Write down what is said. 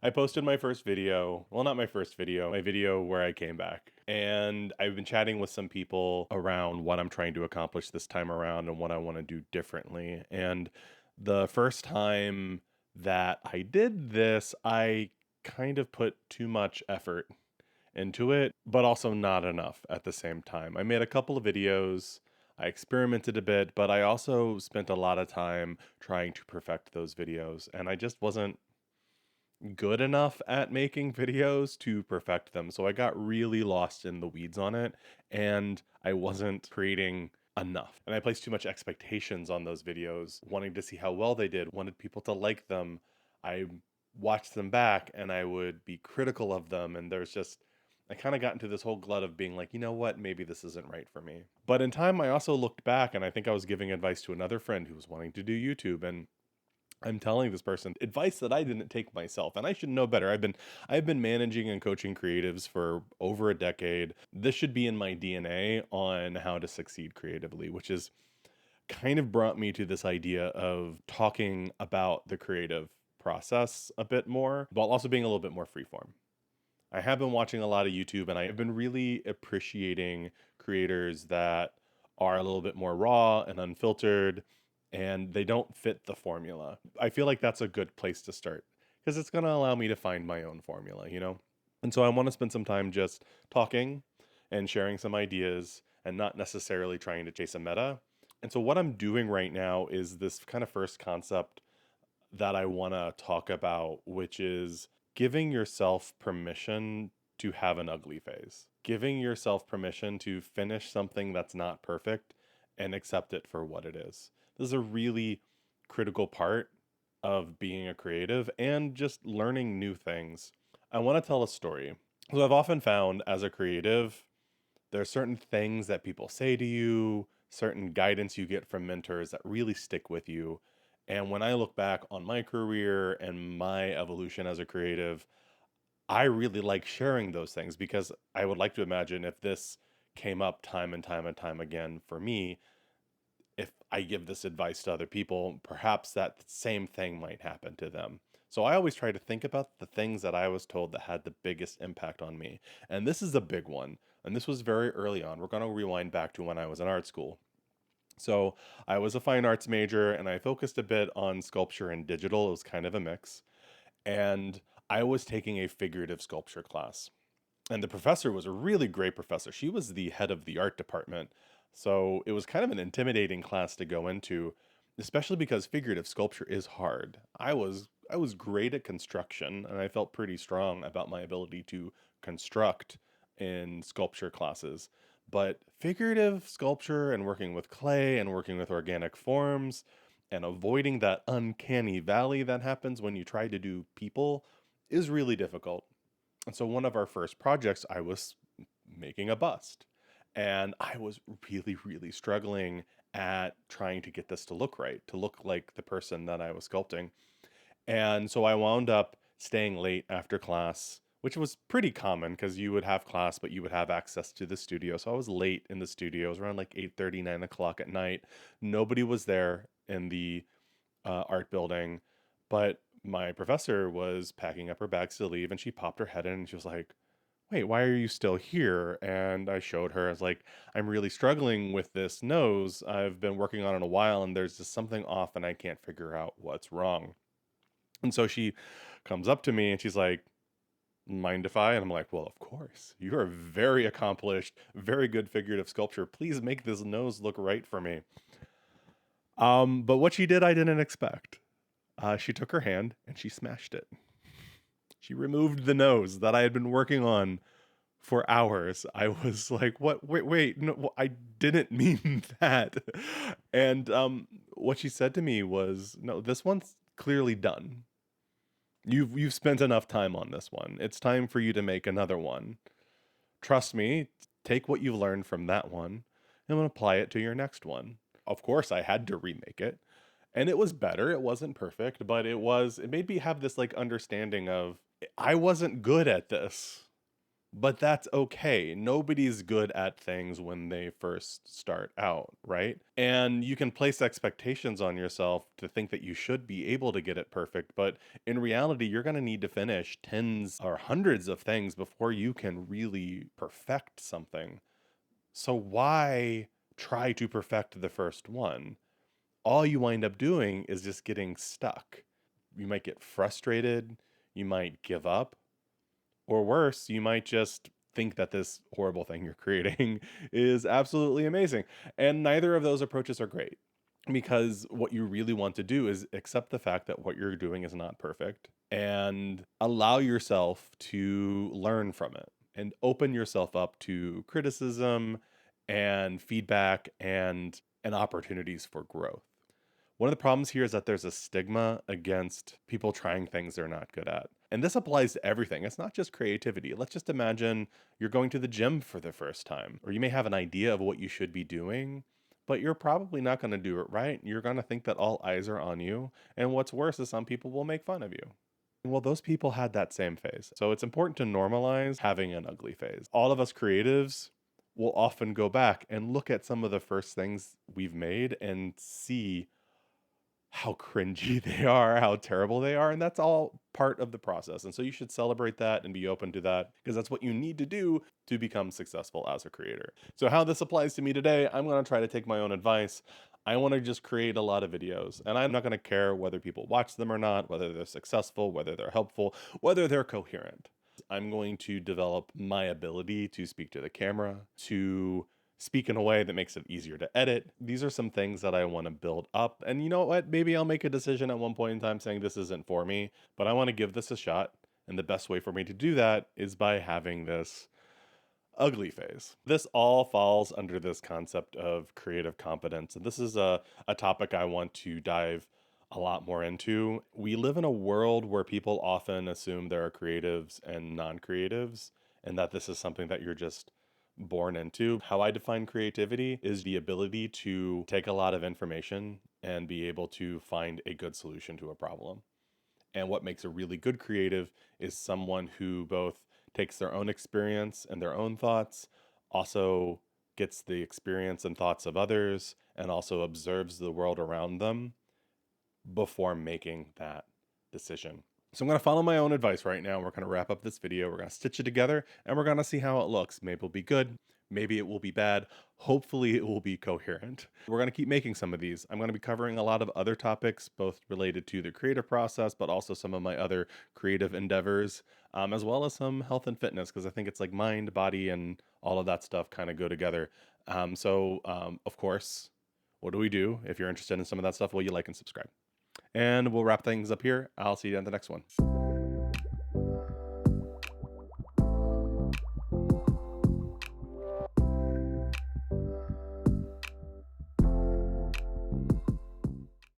I posted my first video, well, not my first video, my video where I came back. And I've been chatting with some people around what I'm trying to accomplish this time around and what I want to do differently. And the first time that I did this, I kind of put too much effort into it, but also not enough at the same time. I made a couple of videos. I experimented a bit, but I also spent a lot of time trying to perfect those videos, and I just wasn't good enough at making videos to perfect them. So I got really lost in the weeds on it and I wasn't creating enough. And I placed too much expectations on those videos, wanting to see how well they did, wanted people to like them. I watched them back and I would be critical of them. And there's just, I kind of got into this whole glut of being like, you know what, maybe this isn't right for me. But in time, I also looked back and I think I was giving advice to another friend who was wanting to do YouTube. And I'm telling this person advice that I didn't take myself, and I should know better. I've been managing and coaching creatives for over a decade. This should be in my DNA on how to succeed creatively, which is kind of brought me to this idea of talking about the creative process a bit more, while also being a little bit more freeform. I have been watching a lot of YouTube and I have been really appreciating creators that are a little bit more raw and unfiltered and they don't fit the formula. I feel like that's a good place to start because it's going to allow me to find my own formula, you know? And so I want to spend some time just talking and sharing some ideas and not necessarily trying to chase a meta. And so what I'm doing right now is this kind of first concept that I want to talk about, which is giving yourself permission to have an ugly phase, giving yourself permission to finish something that's not perfect and accept it for what it is. This is a really critical part of being a creative and just learning new things. I want to tell a story. So I've often found as a creative, there are certain things that people say to you, certain guidance you get from mentors that really stick with you. And when I look back on my career and my evolution as a creative, I really like sharing those things because I would like to imagine if this came up time and time and time again for me, if I give this advice to other people, perhaps that same thing might happen to them. So I always try to think about the things that I was told that had the biggest impact on me. And this is a big one. And this was very early on. We're going to rewind back to when I was in art school. So I was a fine arts major and I focused a bit on sculpture and digital. It was kind of a mix. And I was taking a figurative sculpture class. And the professor was a really great professor. She was the head of the art department. So it was kind of an intimidating class to go into, especially because figurative sculpture is hard. I was great at construction and I felt pretty strong about my ability to construct in sculpture classes. But figurative sculpture and working with clay and working with organic forms and avoiding that uncanny valley that happens when you try to do people is really difficult. And so one of our first projects, I was making a bust. And I was really, really struggling at trying to get this to look right, to look like the person that I was sculpting. And so I wound up staying late after class, which was pretty common because you would have class, but you would have access to the studio. So I was late in the studio. It was around like 8:30, 9 o'clock at night. Nobody was there in the art building, but my professor was packing up her bags to leave and she popped her head in and she was like, wait, why are you still here? And I showed her, I was like, I'm really struggling with this nose. I've been working on it a while and there's just something off and I can't figure out what's wrong. And so she comes up to me and she's like, mind if I? And I'm like, well, of course. You are very accomplished, very good figurative sculpture. Please make this nose look right for me. But what she did, I didn't expect. She took her hand and she smashed it. She removed the nose that I had been working on for hours. I was like, "What? Wait, no, I didn't mean that." And what she said to me was, "No, this one's clearly done. You've spent enough time on this one. It's time for you to make another one. Trust me. Take what you've learned from that one and apply it to your next one." Of course, I had to remake it, and it was better. It wasn't perfect, but it made me have this like understanding of I wasn't good at this. But that's okay. Nobody's good at things when they first start out, right? And you can place expectations on yourself to think that you should be able to get it perfect, but in reality, you're going to need to finish tens or hundreds of things before you can really perfect something. So why try to perfect the first one? All you wind up doing is just getting stuck. You might get frustrated, you might give up, or worse, you might just think that this horrible thing you're creating is absolutely amazing. And neither of those approaches are great, because what you really want to do is accept the fact that what you're doing is not perfect and allow yourself to learn from it and open yourself up to criticism and feedback and opportunities for growth. One of the problems here is that there's a stigma against people trying things they're not good at. And this applies to everything. It's not just creativity. Let's just imagine you're going to the gym for the first time, or you may have an idea of what you should be doing, but you're probably not going to do it right. You're going to think that all eyes are on you. And what's worse is some people will make fun of you. Well, those people had that same phase. So it's important to normalize having an ugly phase. All of us creatives will often go back and look at some of the first things we've made and see how cringy they are, how terrible they are, and that's all part of the process. And so you should celebrate that and be open to that, because that's what you need to do to become successful as a creator. So how this applies to me today, I'm going to try to take my own advice. I want to just create a lot of videos, and I'm not going to care whether people watch them or not, whether they're successful, whether they're helpful, whether they're coherent. I'm going to develop my ability to speak to the camera, to speak in a way that makes it easier to edit. These are some things that I want to build up. And you know what? Maybe I'll make a decision at one point in time saying this isn't for me, but I want to give this a shot. And the best way for me to do that is by having this ugly phase. This all falls under this concept of creative competence. And this is a topic I want to dive a lot more into. We live in a world where people often assume there are creatives and non-creatives, and that this is something that you're just born into. How I define creativity is the ability to take a lot of information and be able to find a good solution to a problem. And what makes a really good creative is someone who both takes their own experience and their own thoughts, also gets the experience and thoughts of others, and also observes the world around them before making that decision. So I'm going to follow my own advice right now. We're going to wrap up this video. We're going to stitch it together and we're going to see how it looks. Maybe it'll be good. Maybe it will be bad. Hopefully it will be coherent. We're going to keep making some of these. I'm going to be covering a lot of other topics, both related to the creative process, but also some of my other creative endeavors, as well as some health and fitness, because I think it's like mind, body, and all of that stuff kind of go together. Of course, what do we do? If you're interested in some of that stuff, well, you like and subscribe. And we'll wrap things up here. I'll see you in the next one.